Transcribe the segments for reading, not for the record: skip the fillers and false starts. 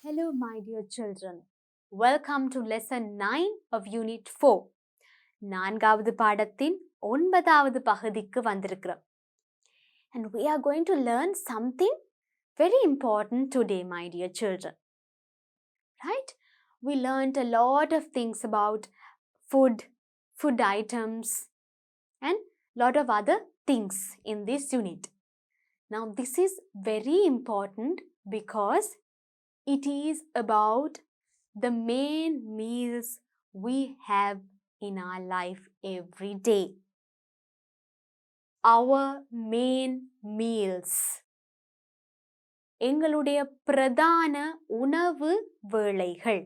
Hello, my dear children. Welcome to lesson 9 of unit 4. நான்காவது பாடத்தின் 9வது பகுதிக்கு வந்திருக்கிறோம். And we are going to learn something very important today, my dear children. Right? We learned a lot of things about food items, and lot of other things in this unit. Now, this is very important because it is about the main meals we have in our life every day. Our main meals. எங்களுடைய பிரதான உணவு வேளைகள்.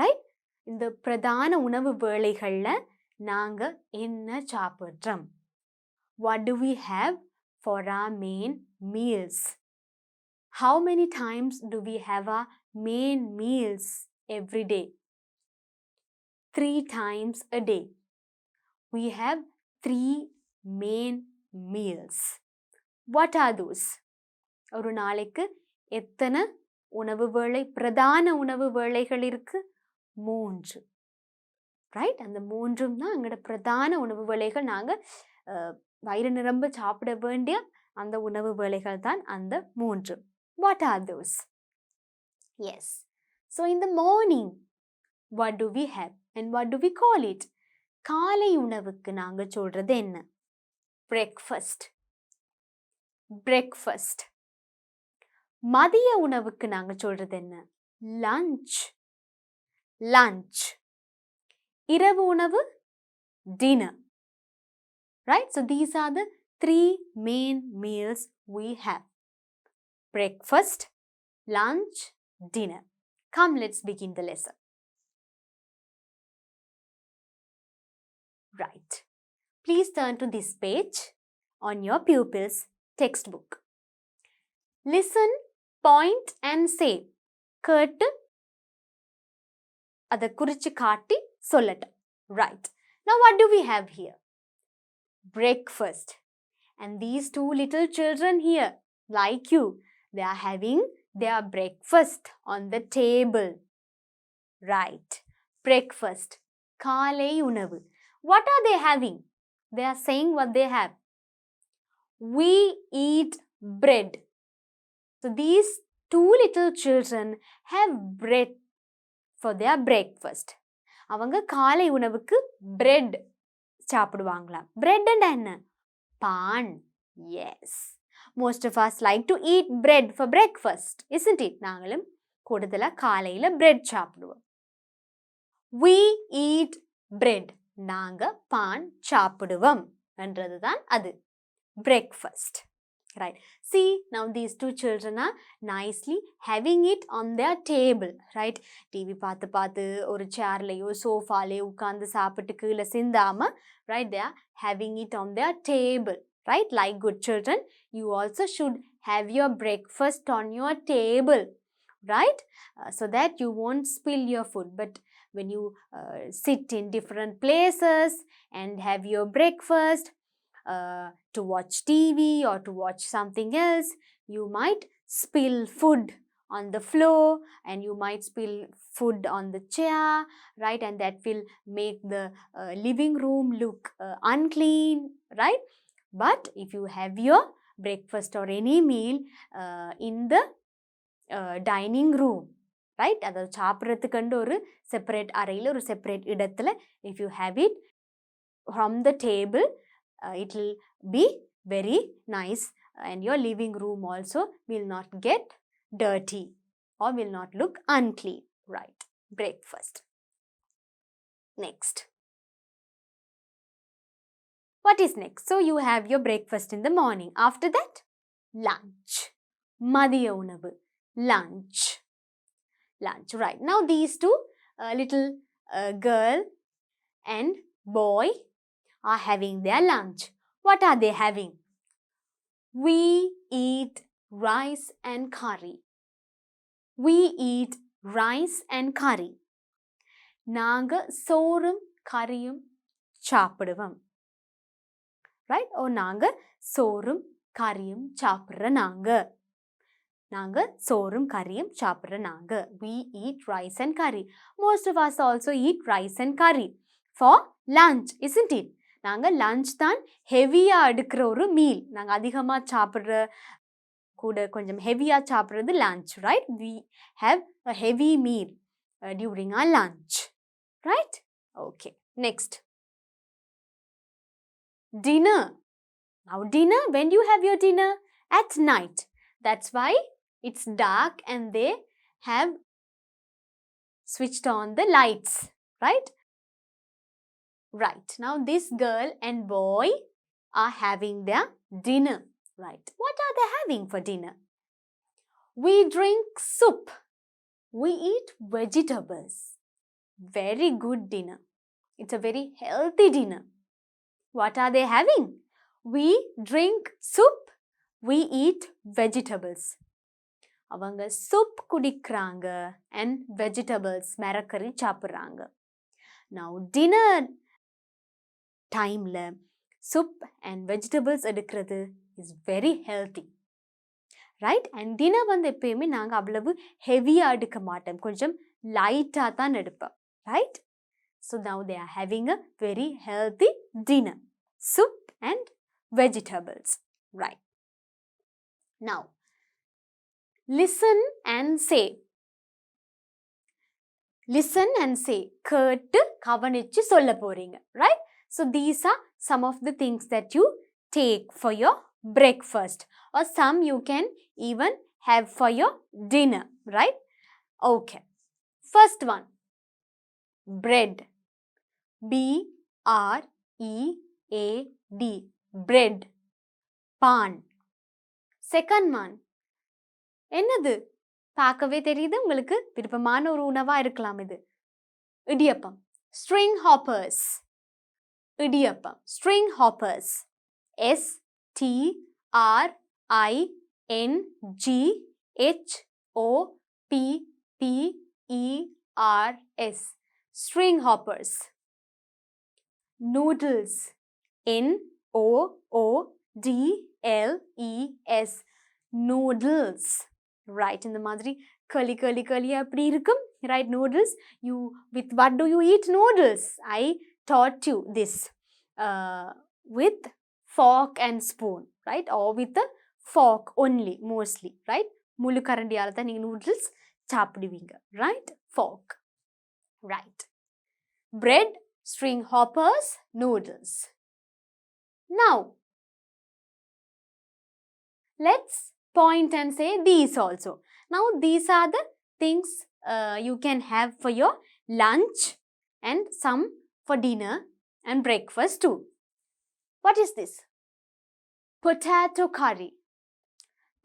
Right? இந்த பிரதான உணவு வேளைகள்ல நாங்க என்ன சாப்பிடுறோம்? What do we have for our main meals? How many times do we have our main meals every day? 3 times a day. We have 3 main meals. What are those? ஒரு நாளைக்கு எத்தனை உணவு வேளை பிரதான உணவு வேளைகள் இருக்கு? 3. ரைட்? அந்த 3ம் தான் எங்களோட பிரதான உணவு வேளைகள். நாங்கள் வயிறு நிரம்ப சாப்பிட வேண்டிய அந்த உணவு வேளைகள் தான் அந்த 3. What are those? Yes. So in the morning, what do we have and what do we call it? காலை உணவுக்கு நாங்க சொல்றது என்ன? Breakfast. Breakfast. மதிய உணவுக்கு நாங்க சொல்றது என்ன? Lunch. Lunch. இரவு உணவு? Dinner. Right? So these are the 3 main meals we have. Breakfast, lunch, dinner. Come, let's begin the lesson. Right. Please turn to this page on your pupils' textbook. Listen, point and say. கேட்டு அதை குறிச்சு காட்டி சொல்லட்டும். Right. Now what do we have here? Breakfast. And these 2 little children here, like you, they are having their breakfast on the table. Right. Breakfast. காலை உணவு. What are they having? They are saying what they have. We eat bread. So these 2 little children have bread for their breakfast. அவங்க காலை உணவுக்கு bread சாப்பிடுவாங்களாம். Bread என்ன? பான். Yes. Most of us like to eat bread for breakfast, isn't it? நாங்களும் கூடுதலா காலையில bread சாப்பிடுவோம். We eat bread. நாங்க பான் சாப்பிடுவோம் என்றதுதான் அது. Breakfast. Right. See, now these 2 children are nicely having it on their table. Right. TV பார்த்து ஒரு சேர்லையோ சோஃபாலையோ உட்கார்ந்து சாப்பிட்டு கீழே சிந்தாம, right, they are having it on their table. Right. Like good children, you also should have your breakfast on your table. Right. So that you won't spill your food. But when you sit in different places and have your breakfast, to watch TV or to watch something else, you might spill food on the floor and you might spill food on the chair, right? And that will make the living room look unclean, right? But if you have your breakfast or any meal in the dining room, right? அதாவது சாப்பிட்றதுக்கு ஒரு separate அறையில் ஒரு separate இடத்துல if you have it from the table, it will be very nice and your living room also will not get dirty or will not look unclean. Right. Breakfast. Next. What is next? So you have your breakfast in the morning. After that, lunch. மதிய உணவு. Lunch. Lunch. Right. Now these 2 little girl and boy are having their lunch. What are they having? We eat rice and curry. We eat rice and curry. நாங்க சோறும் கறியும் சாப்பிடுவோம். Right? ஓ நாங்க சோறும் கறியும் சாப்பிடுற நாங்க. நாங்க சோறும் கறியும் சாப்பிடுற நாங்க. We eat rice and curry. Most of us also eat rice and curry for lunch, isn't it? நாங்க லஞ்ச் தான் ஹெவியா எடுக்கிற ஒரு மீல். நாங்க அதிகமா சாப்பிடுற கூட கொஞ்சம் ஹெவியா சாப்பிடுறது lunch, right? We have a heavy meal during our lunch, right? Okay, next. Dinner. Now dinner, when do you have your dinner? At night. That's why it's dark and they have switched on the lights, right? Right. Now this girl and boy are having their dinner, right? What are they having for dinner? We drink soup. We eat vegetables. Very good dinner. It's a very healthy dinner. What are they having? We drink soup. We eat vegetables. அவங்க soup குடிக்கிறாங்க and vegetables மரக்கறி சாப்பிடுறாங்க. Now dinner timeல soup and vegetables எடுக்கிறது is very healthy, right? And dinner வந்து எப்பயுமே நாங்க அவ்வளவு ஹெவியா எடுக்க மாட்டோம், கொஞ்சம் லைட்டா தான் எடுப்போம், right? So now they are having a very healthy dinner, soup and vegetables, right? Now listen and say. Listen and say. கேட்டு கவனிச்சு சொல்ல போறீங்க, right? So these are some of the things that you take for your breakfast, or some you can even have for your dinner, right? Okay. First one. Bread. B-R-E-A-D. Bread. Pan. Second one. என்னது? பார்க்கவே தெரியுது உங்களுக்கு விருப்பமான ஒரு உணவா இருக்கலாம் இது. Idiyappam. String hoppers. Idiyappam. String hoppers. S-T-R-I-N-G-H-O-P-P-E-R-S. String hoppers. Noodles. N-O-O-D-L-E-S. Noodles. Right, இந்த மாதிரி களி அப்படி இருக்கும், right? Noodles. You with what do you eat noodles? I taught you this with fork and spoon, right? Or with the fork only, mostly, right? முழு கரண்டியால தான் நீங்க noodles சாப்பிடுவீங்க, right? Fork, right? Bread, string hoppers, noodles. Now let's point and say these also. Now these are the things you can have for your lunch and some for dinner and breakfast too. What is this? Potato curry.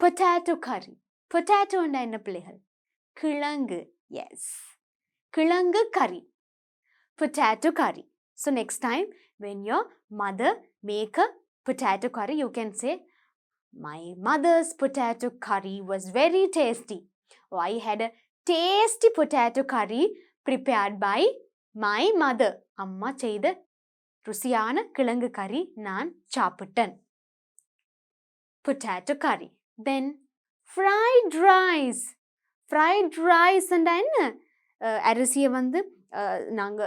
Potato curry. Potato and என்ன பிள்ளைகள்? கிழங்கு. Yes. கிழங்கு curry. Potato curry. So next time when your mother make a potato curry, you can say, my mother's potato curry was very tasty. Oh, I had a tasty potato curry prepared by my mother. அம்மா செய்த ருசியான கிழங்கு கறி நான் சாப்பிட்டேன். Potato curry. Then fried rice. Fried rice and என்ன? அரிசியை வந்து நாங்க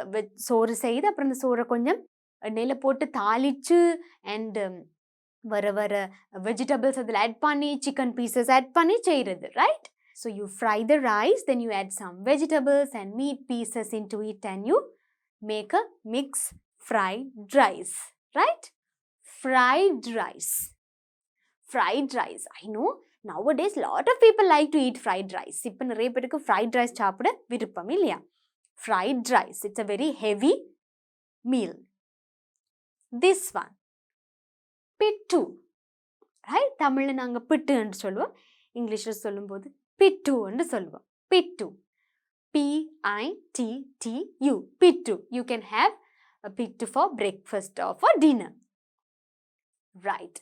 சோறு செய்து அப்புறம் அந்த சோறை கொஞ்சம் எண்ணெயில போட்டு தாளிச்சு and வர vegetables அதில் add பண்ணி chicken pieces add பண்ணி செய்கிறது, right? So you fry the rice, then you add some vegetables and meat pieces into it and you make a mixed fried rice, right? Fried rice. Fried rice. I know nowadays lot of people like to eat fried rice. இப்போ நிறைய பேருக்கு fried rice சாப்பிட விருப்பம் இல்லையா? Fried rice. It's a very heavy meal. This one. Pittu. Right? தமிழ்ல நாங்க பிட்டு என்று சொல்லுவோம். இங்கிலீஷ்ல சொல்லும்போது பிட்டு என்று சொல்லுவோம். Pittu. P-I-T-T-U. Pittu. You can have a pittu for breakfast or for dinner. Right.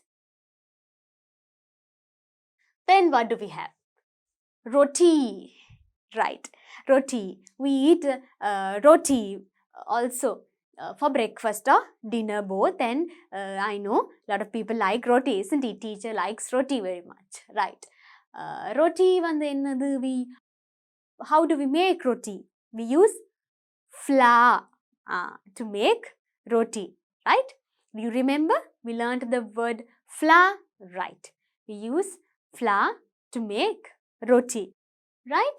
Then what do we have? Roti. Right. Roti. We eat roti also for breakfast or dinner both. And I know a lot of people like roti, isn't it? Teacher likes roti very much. Right. Roti வந்து என்னது? How do we make roti? We use flour to make roti, right? Do you remember? We learned the word flour, right? We use flour to make roti, right?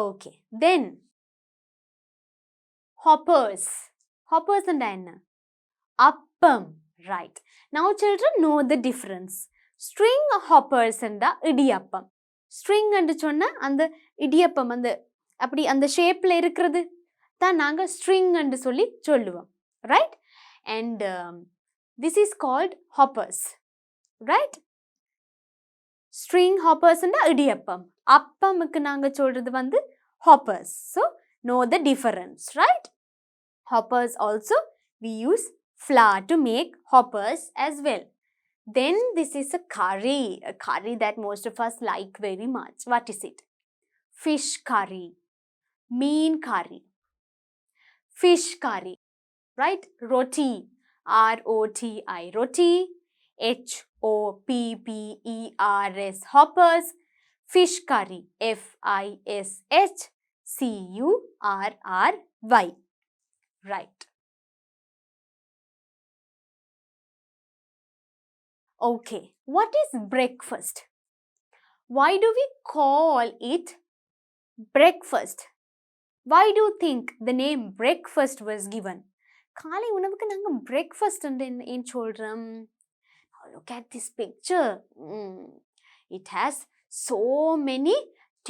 Okay. Then hoppers. Hoppers and enna? Appam, right? Now children know the difference. String hoppers and idiyappam. String and சொன்னா அந்த இடியப்பம் அந்த அப்படி அந்த ஷேப்ல இருக்கிறது தான் நாங்க string and சொல்லி சொல்லுவோம், right? And this is called hoppers, right? String hoppers and idiyappam. அப்பமுக்கு நாங்க சொல்றது வந்து hoppers. So know the difference, right? Hoppers also we use flour to make hoppers as well. Then this is a curry that most of us like very much. What is it? Fish curry, mean curry, fish curry, right? Roti, R-O-T-I, roti, H-O-P-P-E-R-S, hoppers, fish curry, F-I-S-H-C-U-R-R-Y, right? Okay, what is breakfast? Why do we call it breakfast? Why do you think the name breakfast was given? காலை உணவுக்கு நாங்க breakfast ஏன் சொல்றோம்? Look at this picture. It has so many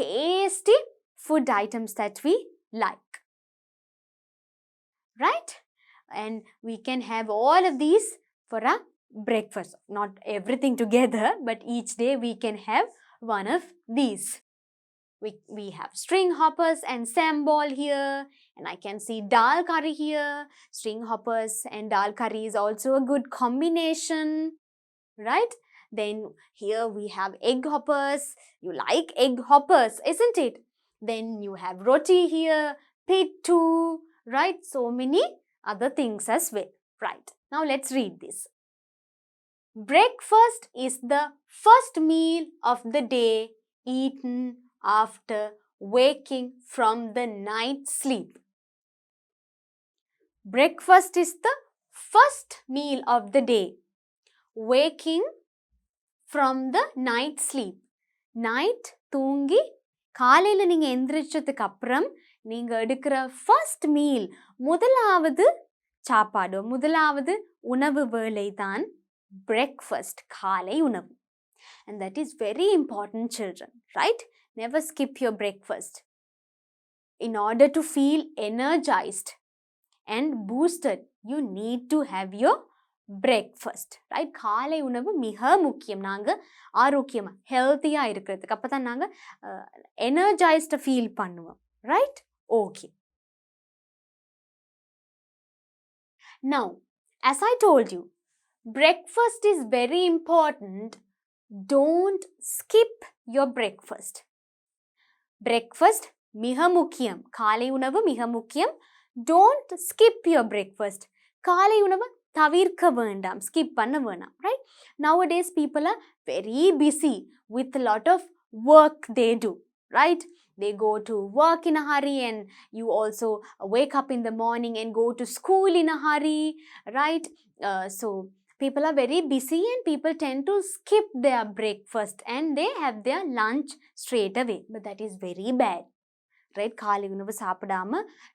tasty food items that we like, right? And we can have all of these for a breakfast. Not everything together, but each day we can have one of these. We have string hoppers and sambal here, and I can see dal curry here. String hoppers and dal curry is also a good combination, right? Then here we have egg hoppers. You like egg hoppers, isn't it? Then you have roti here, pittu, right? So many other things as well, right? Now let's read this. Breakfast is the first meal of the day eaten after waking from the night sleep. Breakfast is the first meal of the day waking from the night sleep. Night தூங்கி காலையில் நீங்கள் எந்திரிச்சதுக்கு அப்புறம் நீங்கள் எடுக்கிற first meal, முதலாவது சாப்பாடு, முதலாவது உணவு வேளை தான் breakfast, காலை உணவு. And that is very important, children, right? Never skip your breakfast. In order to feel energized and boosted, you need to have your breakfast, right? காலை உணவு மிக முக்கியம். நாங்கள் ஆரோக்கியமாக ஹெல்த்தியாக இருக்கிறதுக்கு அப்போ தான் நாங்கள் எனர்ஜைஸ்டாக ஃபீல் பண்ணுவோம், right? Okay. Now, as I told you, breakfast is very important. Don't skip your breakfast. Breakfast மிக முக்கியம். காலை உணவு மிக முக்கியம். Don't skip your breakfast. காலை உணவு தவிர்க்க வேண்டாம், ஸ்கிப் பண்ண வேண்டாம், right? Nowadays people are very busy with a lot of work they do, right? They go to work in a hurry, and you also wake up in the morning and go to school in a hurry, right? So people are very busy and people tend to skip their breakfast and they have their lunch straight away. But that is very bad, right? காலை உணவு சாப்பிடாம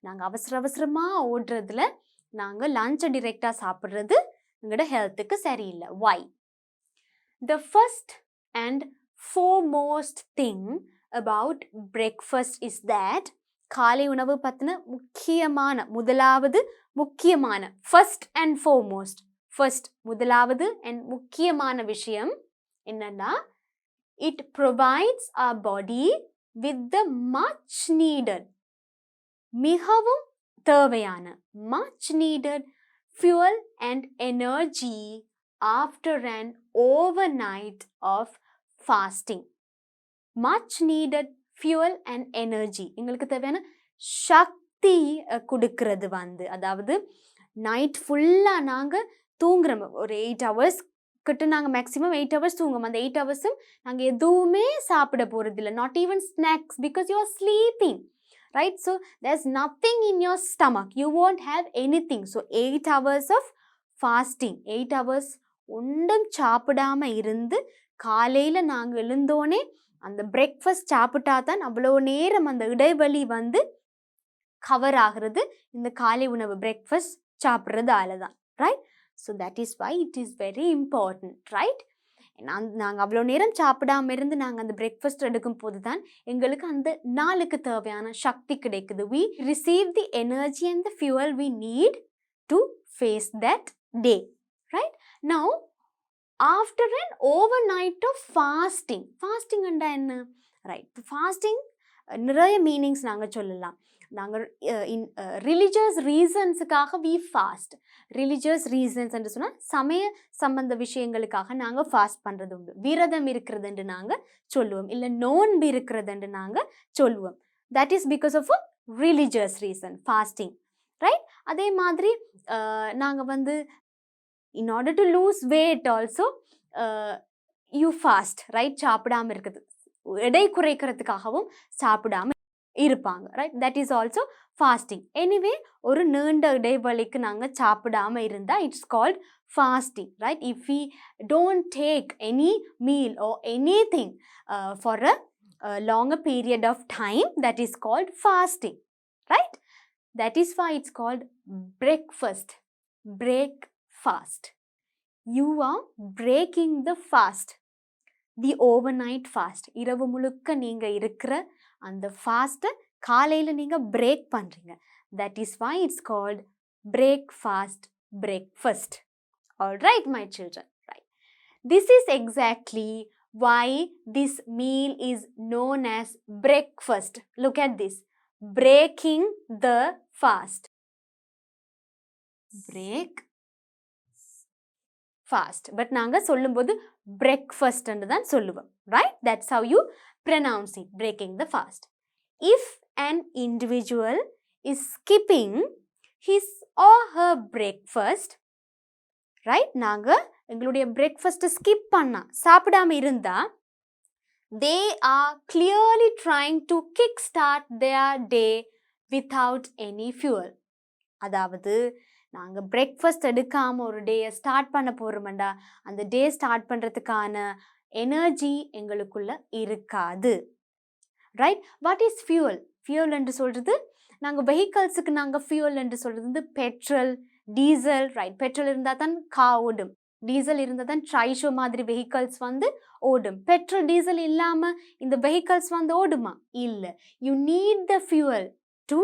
நாங்கள் அவசரமாக ஓடுறதுல நாங்கள் லஞ்சை டிரெக்டாக சாப்பிட்றது எங்களோட ஹெல்த்துக்கு சரியில்லை. Why? The first and foremost thing about breakfast is that காலை உணவு பற்றின முதலாவது முக்கியமான first and foremost, first முதலாவது and முக்கியமான விஷயம் என்னன்னா, it provides our body with the much needed, மிகவும் தேவையான, much needed fuel and energy after an overnight of fasting. Much needed fuel and energy, எங்களுக்கு தேவையான சக்தி கொடுக்கிறது வந்து, அதாவது நைட் ஃபுல்லாக நாங்கள் தூங்குறோம், ஒரு 8 hours கிட்ட நாங்கள் மேக்ஸிமம் 8 hours தூங்குவோம். அந்த 8 hours-ம் நாங்கள் எதுவுமே சாப்பிட போகிறதில்ல. Not even snacks because you are sleeping. Right? So, there's nothing in your stomach. You won't have anything. So, 8 hours of fasting. 8 hours ஒன்றும் சாப்பிடாம இருந்து காலையில் நாங்கள் எழுந்தோனே அந்த பிரேக்ஃபாஸ்ட் சாப்பிட்டா தான் அவ்வளோ நேரம் அந்த இடைவெளி வந்து கவர் ஆகிறது இந்த காலை உணவு பிரேக்ஃபாஸ்ட் சாப்பிட்றதால தான். Right? So that is why it is very important. Right? நாங்கள் அவ்வளோ நேரம் சாப்பிடாம இருந்து நாங்கள் அந்த பிரேக்ஃபாஸ்ட் எடுக்கும் போது தான் எங்களுக்கு அந்த நாளுக்கு தேவையான சக்தி கிடைக்குது. We receive the energy and the fuel we need to face that day. Right? Now, after an overnight of fasting. Fasting anda enna? Right. Fasting நிறைய மீனிங்ஸ் நாங்கள் சொல்லலாம். நாங்கள் ரிலிஜியஸ் ரீசன்ஸுக்காக வி ஃபாஸ்ட். ரிலிஜியஸ் ரீசன்ஸ் என்று சொன்னால் சமய சம்பந்த விஷயங்களுக்காக நாங்கள் ஃபாஸ்ட் பண்ணுறது உண்டு. விரதம் இருக்கிறதுன்னு நாங்கள் சொல்லுவோம், இல்லை நோன்பு இருக்கிறதுன்னு நாங்கள் சொல்லுவோம். That is because of a religious reason fasting. Right? அதே மாதிரி நாங்கள் வந்து in order to lose weight also you fast. Right? சாப்பிடாமல் இருக்குது எடை குறைக்கிறதுக்காகவும் சாப்பிடாம இருப்பாங்க. Right? That is also fasting. Anyway ஒரு நீண்ட இடைவெளிக்கு நாங்கள் சாப்பிடாம இருந்தால் it's called fasting. Right? If we don't take any meal or anything for a longer period of time, that is called fasting. Right? That is why it's called breakfast. Break fast. You are breaking the fast. The overnight fast. இரவு முழுக்க நீங்கள் இருக்கிற அந்த ஃபாஸ்ட்டை காலையில் நீங்கள் break பண்ணுறீங்க. That is why it's called break fast breakfast. All right my children. Right. This is exactly why this meal is known as breakfast. Look at this. Breaking the fast. Break fast. But நாங்கள் சொல்லும்போது breakfast என்று தான் சொல்லுவோம். Right? That's how you pronounce it. Breaking the fast. If an individual is skipping his or her breakfast, right? நாங்கள் எங்களுடைய breakfast skip பண்ணா சாப்பிடாம இருந்தா they are clearly trying to kickstart their day without any fuel. அதாவது நாங்கள் breakfast எடுக்காமல் ஒரு டேயை start பண்ண போகிறோம்டா அந்த டே ஸ்டார்ட் பண்ணுறதுக்கான எனர்ஜி எங்களுக்குள்ள இருக்காது. Right? What is fuel? Fuel என்று சொல்கிறது நாங்கள் வெஹிக்கல்ஸுக்கு நாங்கள் ஃபியூல் என்று சொல்கிறது வந்து பெட்ரோல், டீசல். ரைட்? பெட்ரோல் இருந்தால் தான் கார் ஓடும், டீசல் இருந்தால் தான் ட்ரைஷோ மாதிரி வெஹிக்கல்ஸ் வந்து ஓடும். பெட்ரோல் டீசல் இல்லாமல் இந்த வெஹிக்கல்ஸ் வந்து ஓடுமா? இல்லை. You need the fuel to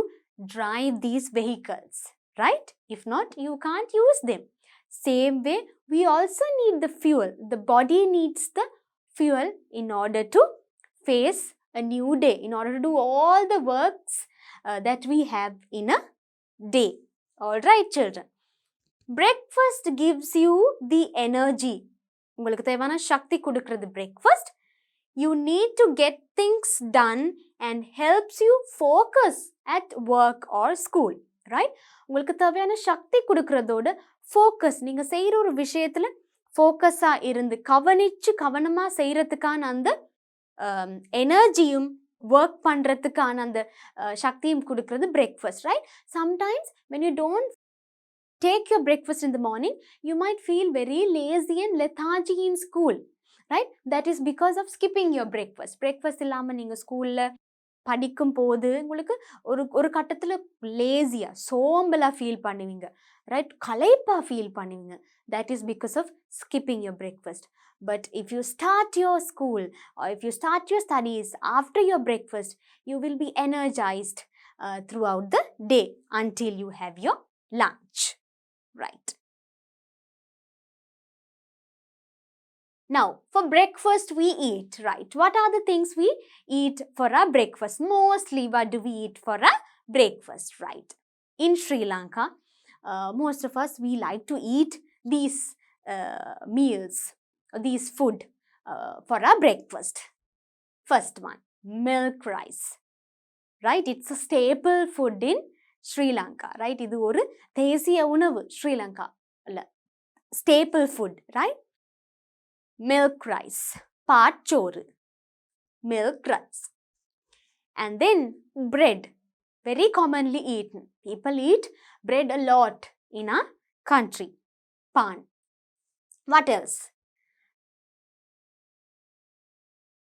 drive these vehicles. Right? If not, you can't use them. Same way, we also need the fuel. The body needs the fuel in order to face a new day, in order to do all the works that we have in a day. All right, children. Breakfast gives you the energy. உங்களுக்கு தேவையான சக்தி கொடுக்கிறது breakfast. You need to get things done and helps you focus at work or school. Right? உங்களுக்கு தேவையான சக்தி கொடுக்கறதோட focus, நீங்கள் செய்கிற ஒரு விஷயத்தில் ஃபோக்கஸாக இருந்து கவனமாக செய்கிறதுக்கான அந்த எனர்ஜியும் ஒர்க் பண்ணுறதுக்கான அந்த சக்தியும் கொடுக்கறது breakfast. Right? Sometimes when you don't take your breakfast in the morning, you might feel very lazy and lethargy in school. Right? That is because of skipping your breakfast. Breakfast இல்லாமல் நீங்கள் ஸ்கூலில் படிக்கும் போது உங்களுக்கு ஒரு கட்டத்தில் லேசியாக சோம்பலாக ஃபீல் பண்ணுவீங்க. ரைட்? களைப்பாக ஃபீல் பண்ணுவீங்க. That is because of skipping your breakfast. But if you start your school or if you start your studies after your breakfast, you will be energized throughout the day until you have your lunch. Right? Now, for breakfast we eat, right? What are the things we eat for our breakfast? Mostly, what do we eat for our breakfast, right? In Sri Lanka, most of us, we like to eat these meals, these food for our breakfast. First one, milk rice, right? It's a staple food in Sri Lanka, right? இது ஒரு தேசிய உணவு ஸ்ரீலங்கா. இல்லை, staple food, right? milk rice. Paatchoru. Milk rice. And then bread. Very commonly eaten. People eat bread a lot in our country. Pan. What else?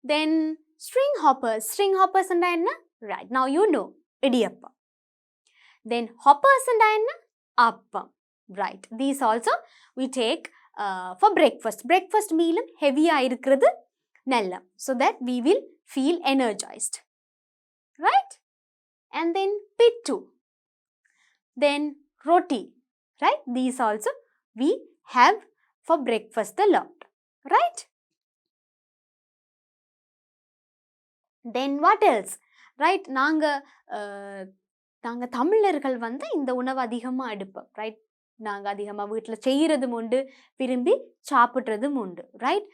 Then string hoppers. String hoppers and enna? Right. Now you know. Idiyappam. Then hoppers and enna? Appam. Right. These also we take for breakfast. Breakfast meal heavy irukkirathu nalla. So that we will feel energized. Right? And then pittu. Then roti. Right? These also we have for breakfast a lot. Right? Then what else? Right? நாங்க தமிழர்கள் வந்து இந்த உணவு அதிகமாக எடுப்போம். Right? நாங்கள் அதிகமாக வீட்டில் செய்கிறதும் உண்டு, விரும்பி சாப்பிட்றதும் உண்டு. ரைட்?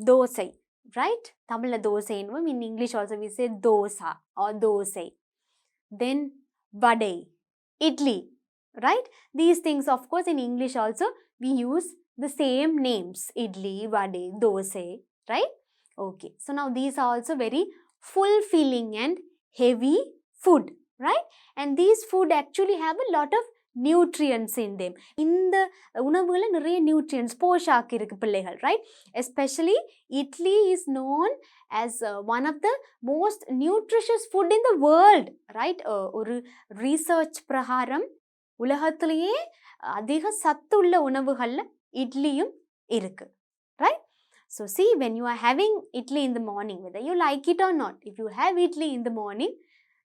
தோசை. Right? தமிழில் தோசைன்னுவோம். In English also we say dosa or dosai. Then vadai. Idli. Right? These things of course in English also we use the same names. Idli, vadai, dosai. Right? Okay. So now these are also very fulfilling and heavy food. Right? And these food actually have a lot of nutrients in them. இந்த உணவுகள நிறைய nutrients போஷாக்கு இருக்கு பிள்ளைகள். Right? Especially Italy is known as one of the most nutritious food in the world. Right? ஒரு research பிரகாரம் உலகத்திலேயே அதிக சத்துள்ள உணவுகள்ல இட்லியும் இருக்கு. Right? So see, when you are having idli in the morning, whether you like it or not, if you have idli in the morning,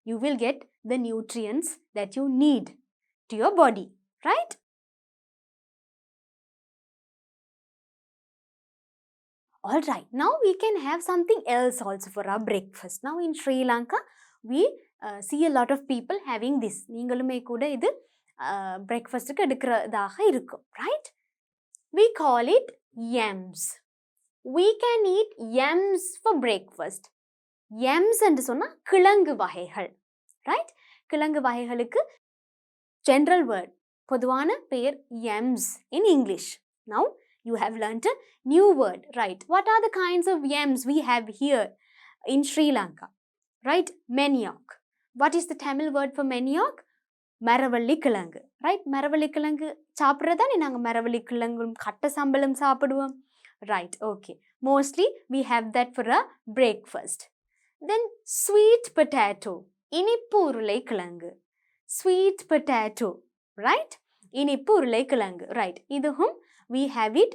you will get the nutrients that you need to your body. Right? Alright, now we can have something else also for our breakfast. Now in Sri Lanka, we see a lot of people having this. நீங்களுமே கூட இது breakfast-க்கு எடுக்கிறதாக இருக்கும். Right? We call it yams. We can eat yams for breakfast. Yams என்று சொன்னா கிழங்கு வகைகள். Right? கிழங்கு வகைகளுக்கு general word, பொதுவான பெயர் yams in English. Now you have learnt a new word. Right? What are the kinds of yams we have here in Sri Lanka? Right? Manioc. What is the Tamil word for manioc? மரவள்ளி கிழங்கு. Right? மரவள்ளி கிழங்கு சாப்பிட்றதானே நாங்கள் மரவள்ளி கிழங்கும் கட்ட சம்பளம் சாப்பிடுவோம். Right, okay. Mostly we have that for a breakfast. Then sweet potato. இனிப்பு உருளைக்கிழங்கு. Sweet potato. Right? இனிப்பு உருளைக்கிழங்கு. Right. இதுவும் we have it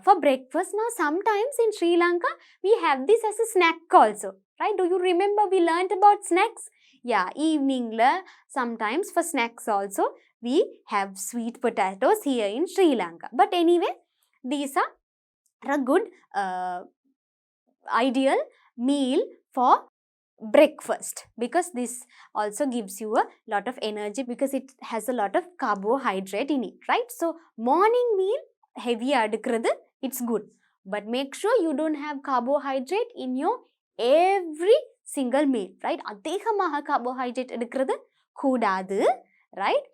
for breakfast. Now sometimes in Sri Lanka we have this as a snack also. Right? Do you remember we learnt about snacks? Yeah, evening la sometimes for snacks also we have sweet potatoes here in Sri Lanka. But anyway, these are a good ideal meal for breakfast because this also gives you a lot of energy because it has a lot of carbohydrate in it. Right? So morning meal heavy adukkirathu it's good, but make sure you don't have carbohydrate in your every single meal. Right? அதிகமாக carbohydrate எடுக்கிறது கூடாது. Right?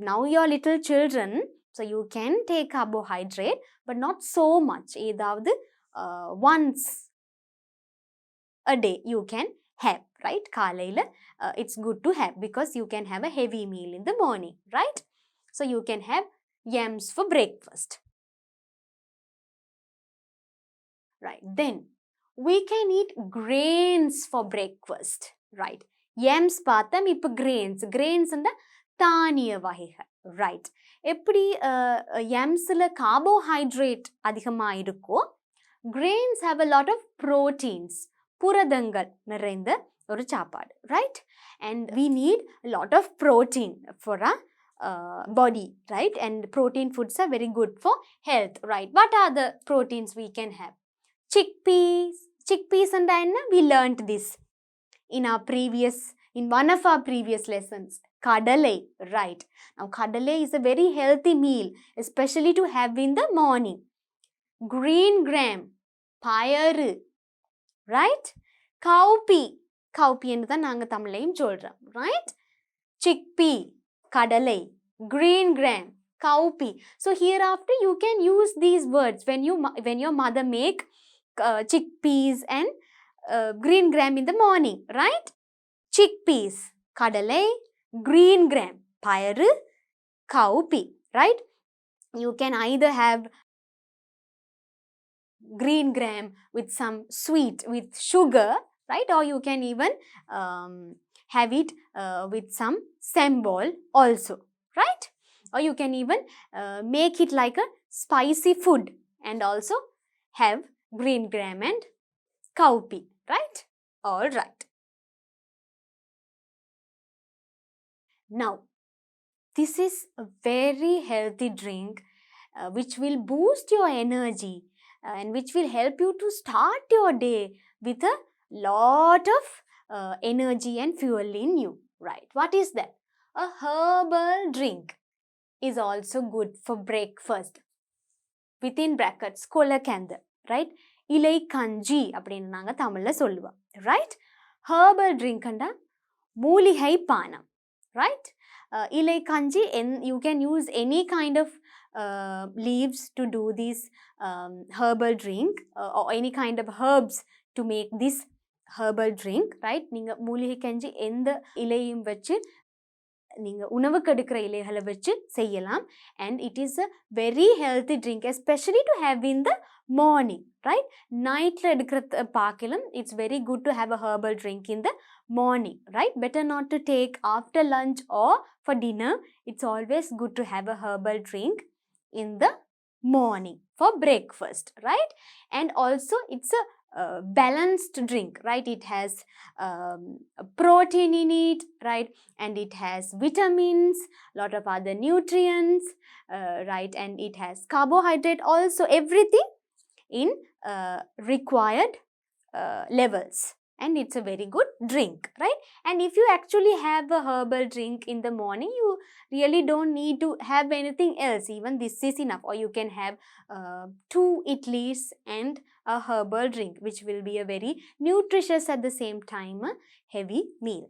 Now your little children, so you can take carbohydrate but not so much. ஏதாவது once a day you can have. Right? காலையில் it's good to have because you can have a heavy meal in the morning. Right? So you can have yams for breakfast. Right? Then we can eat grains for breakfast. Right? Yams பார்த்தோம். இப்போ grains. Grains and தானிய வகைகள். Right? எப்படி yamsல carbohydrate அதிகமாக இருக்கோ, grains have a lot of proteins. புரதங்கள் நிறைந்த ஒரு சாப்பாடு. Right? And we need a lot of protein for our body. Right? And protein foods are very good for health. Right? What are the proteins we can have? Chickpeas. Chickpeas and we learnt this in one of our previous lessons. Kadalai. Right? Now kadalai is a very healthy meal, especially to have in the morning. Green gram. Payaru. Right? Cowpea. Cowpea என்று தான் நாங்கள் தமிழையும் சொல்கிறோம். Right? Chickpea. Kadalai. Green gram. Cowpea. So hereafter you can use these words when your mother make chickpeas and green gram in the morning, right? Chickpeas, kadalai, green gram, payaru, cowpea, right? You can either have green gram with some sweet, with sugar, right? Or you can even have it with some sambal also, right? Or you can even make it like a spicy food and also have green gram and cowpea, right? All right. Now, this is a very healthy drink which will boost your energy and which will help you to start your day with a lot of energy and fuel in you, right? What is that? A herbal drink is also good for breakfast. Within brackets, kolakanda, right? Ilai kanji அப்படின்னு நாங்க தமிழ்ல சொல்லுவோம், right? Herbal drink anda மூலிகை பானம், right? Ilai kanji, you can use any kind of leaves to do this herbal drink or any kind of herbs to make this herbal drink, right? நீங்க மூலிகை கஞ்சி எந்த இலையும் வச்சு நீங்க உணவுக்கு எடுக்கிற இலைகளை வச்சு செய்யலாம். And it is a very healthy drink, especially to have in the morning, right? Nightல எடுக்கிறது பார்க்கலாம், it's very good to have a herbal drink in the morning, right? Better not to take after lunch or for dinner. It's always good to have a herbal drink in the morning for breakfast, right? And also it's a balanced drink, right? It has protein in it, right? And it has vitamins, lot of other nutrients, right? And it has carbohydrate also, everything in required levels. And it's a very good drink, right? And if you actually have a herbal drink in the morning, you really don't need to have anything else. Even this is enough. Or you can have 2 idlis and a herbal drink, which will be a very nutritious at the same time heavy meal.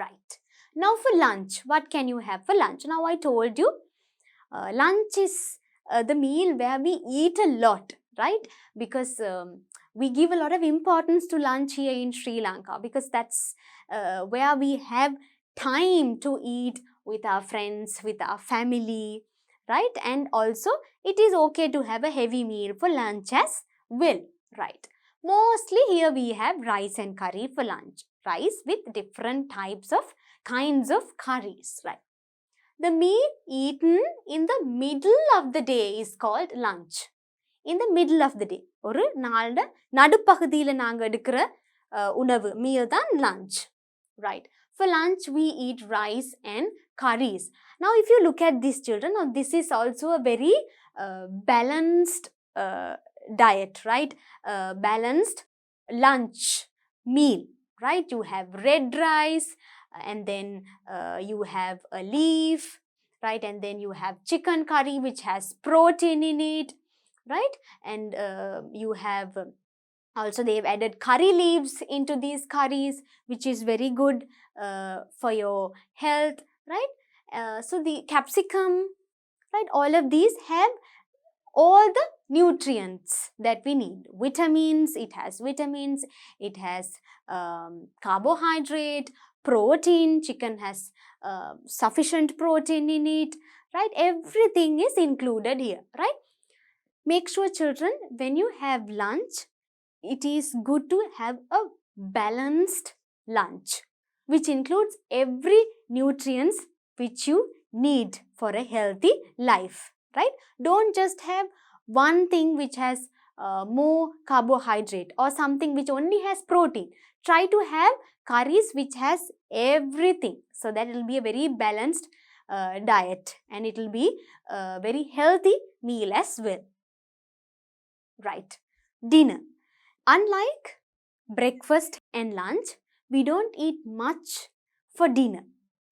Right. Now for lunch, what can you have for lunch? Now I told you, lunch is the meal where we eat a lot, right? Because we give a lot of importance to lunch here in Sri Lanka, because that's where we have time to eat with our friends, with our family, right? And also it is okay to have a heavy meal for lunch as well, right? Mostly here we have rice and curry for lunch. Rice with different types of kinds of curries, right? The meal eaten in the middle of the day is called lunch. In the middle of the day, ஒரு நாளோட நடுப்பகுதியில் நாங்கள் எடுக்கிற உணவு meal தான் lunch, right? For lunch we eat rice and curries. Now if you look at these children, now this is also a very balanced diet, right? Balanced lunch meal, right? You have red rice, and then you have a leaf, right? And then you have chicken curry which has protein in it, right? And you have also they've added curry leaves into these curries, which is very good for your health, right? So the capsicum, right? All of these have all the nutrients that we need. Vitamins, it has vitamins, it has carbohydrate, protein, chicken has sufficient protein in it, right? Everything is included here, right? Make sure children, when you have lunch, it is good to have a balanced lunch, which includes every nutrients which you need for a healthy life, right? Don't just have one thing which has more carbohydrate or something which only has protein. Try to have curries which has everything, so that it will be a very balanced diet, and it will be a very healthy meal as well, right? Dinner. Unlike breakfast and lunch, we don't eat much for dinner,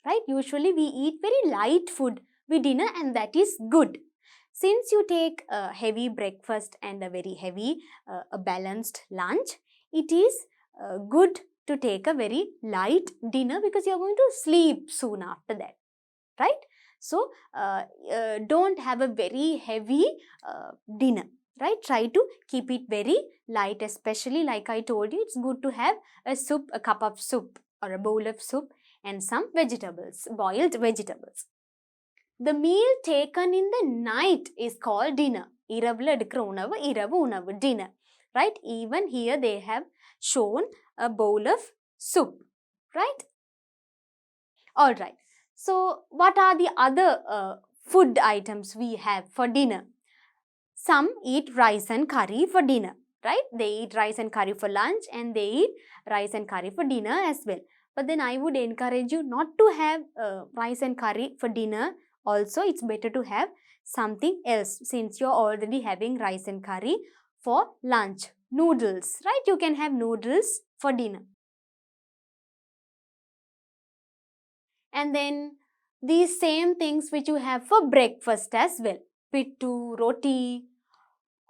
right? Usually we eat very light food with dinner, and that is good. Since you take a heavy breakfast and a very heavy a balanced lunch, it is good to take a very light dinner because you're going to sleep soon after that, right? So don't have a very heavy dinner, right? Try to keep it very light, especially like I told you, it's good to have a soup, a cup of soup or a bowl of soup and some vegetables, boiled vegetables. The meal taken in the night is called dinner. Iravula edukra unavu, iravu unavu, dinner. Right? Even here they have shown a bowl of soup. Right? Alright. So, what are the other food items we have for dinner? Some eat rice and curry for dinner. Right? They eat rice and curry for lunch and they eat rice and curry for dinner as well. But then I would encourage you not to have rice and curry for dinner. Also, it's better to have something else since you're already having rice and curry for lunch. Noodles, right? You can have noodles for dinner. And then these same things which you have for breakfast as well. Pittu, roti,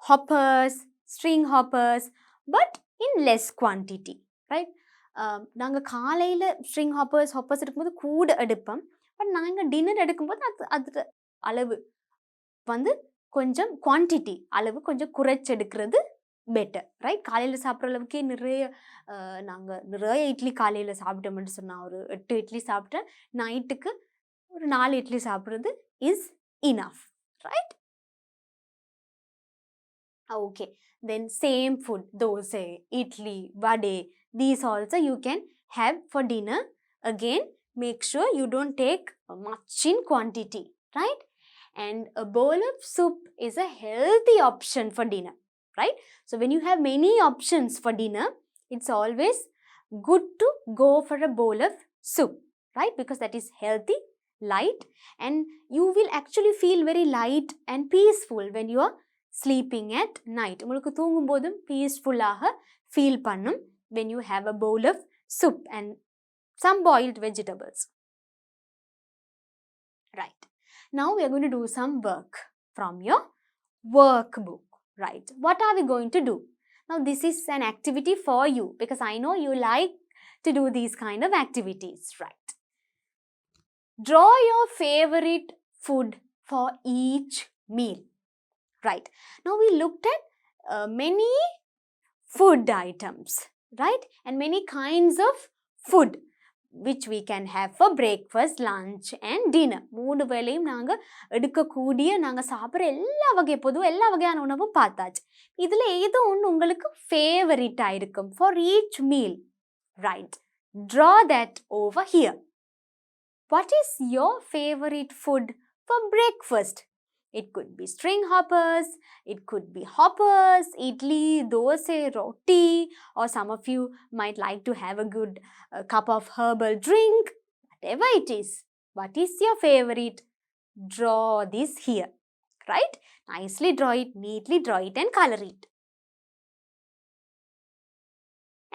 hoppers, string hoppers, but in less quantity, right? நாங்கள் காலையில் string hoppers எடுக்கும்போது கூட எடுப்போம். But நாங்கள் dinner எடுக்கும்போது அது அளவு வந்து கொஞ்சம் குவான்டிட்டி அளவு கொஞ்சம் குறைச்செடுக்கிறது பெட்டர், ரைட்? காலையில் சாப்பிட்ற அளவுக்கே நாங்கள் நிறைய இட்லி காலையில் சாப்பிட்டோம்னு சொன்னால் ஒரு 8 இட்லி சாப்பிட்டேன், நைட்டுக்கு ஒரு 4 இட்லி சாப்பிட்றது is enough, right? Okay, then same food, dosa, idli, vade, these also you can have for dinner. Again, make sure you don't take much in quantity, right? And a bowl of soup is a healthy option for dinner, right? So when you have many options for dinner, it's always good to go for a bowl of soup, right? Because that is healthy, light, and you will actually feel very light and peaceful when you are sleeping at night. உங்களுக்கு தூங்கும்போதும் பீஸ்ஃபுல்லாக feel பண்ணும் when you have a bowl of soup and some boiled vegetables. Right. Now we are going to do some work from your workbook. Right. What are we going to do? Now this is an activity for you because I know you like to do these kind of activities. Right. Draw your favorite food for each meal. Right. Now we looked at many food items, right? And many kinds of food which we can have for breakfast, lunch and dinner. மூணு வேளையும் நாங்கள் எடுக்கக்கூடிய நாங்கள் சாப்பிட்ற எல்லா வகையான உணவும் பார்த்தாச்சு. இதில் ஏதோ ஒன்று உங்களுக்கு ஃபேவரட்டாக இருக்கும் for each meal. Right. Draw that over here. What is your favorite food for breakfast? It could be string hoppers, it could be hoppers, idli, dosa, roti, or some of you might like to have a good cup of herbal drink. Whatever it is, what is your favorite? Draw this here, right? Nicely draw it, neatly draw it and color it.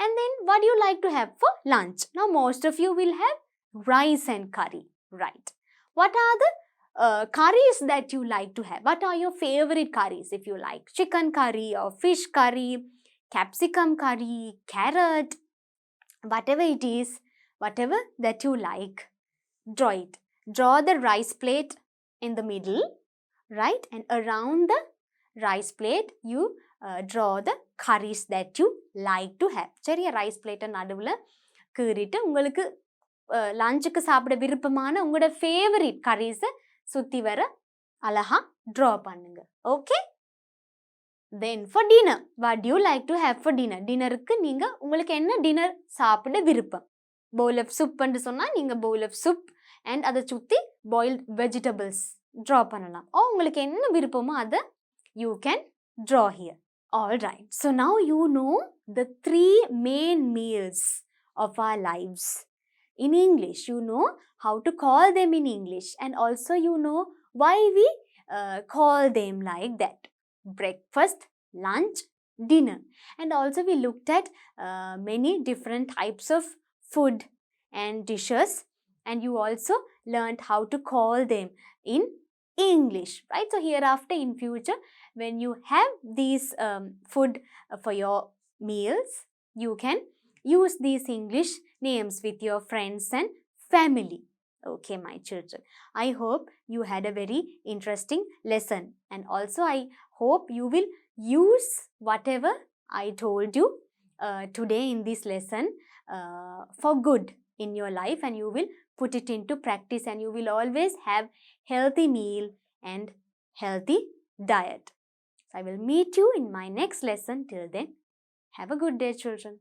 And then what do you like to have for lunch? Now most of you will have rice and curry, right? What are the curries that you like to have? What are your favorite curries? If you like chicken curry or fish curry, capsicum curry, carrot, whatever it is, whatever that you like, draw it. Draw the rice plate in the middle, right? And around the rice plate, you draw the curries that you like to have. சரியா rice plate நடுவில் கீறிட்டு உங்களுக்கு லஞ்சுக்கு சாப்பிட விருப்பமான உங்களோட favourite கரீஸை சுற்றி வர அழகா ட்ரா பண்ணுங்க. Okay. Then for dinner, what to you like to have for dinner? டின்னருக்கு நீங்கள் உங்களுக்கு என்ன டின்னர் சாப்பிட விருப்பம்? பவுல் ஆஃப் சூப்னு சொன்னால் நீங்கள் பவுல் ஆஃப் சூப் அண்ட் அதை சுற்றி பாயில்ட் வெஜிடபிள்ஸ் ட்ரா பண்ணலாம். ஓ உங்களுக்கு என்ன விருப்பமோ அதை you can draw here. All right. So now you know the 3 main meals of our lives. In English, you know how to call them in English, and also you know why we call them like that. Breakfast, lunch, dinner. And also we looked at many different types of food and dishes, and you also learned how to call them in English, right? So hereafter in future, when you have these food for your meals, you can use these English names with your friends and family. Okay, my children. I hope you had a very interesting lesson, and also I hope you will use whatever I told you today in this lesson for good in your life, and you will put it into practice, and you will always have healthy meal and healthy diet. So I will meet you in my next lesson. Till then, have a good day, children.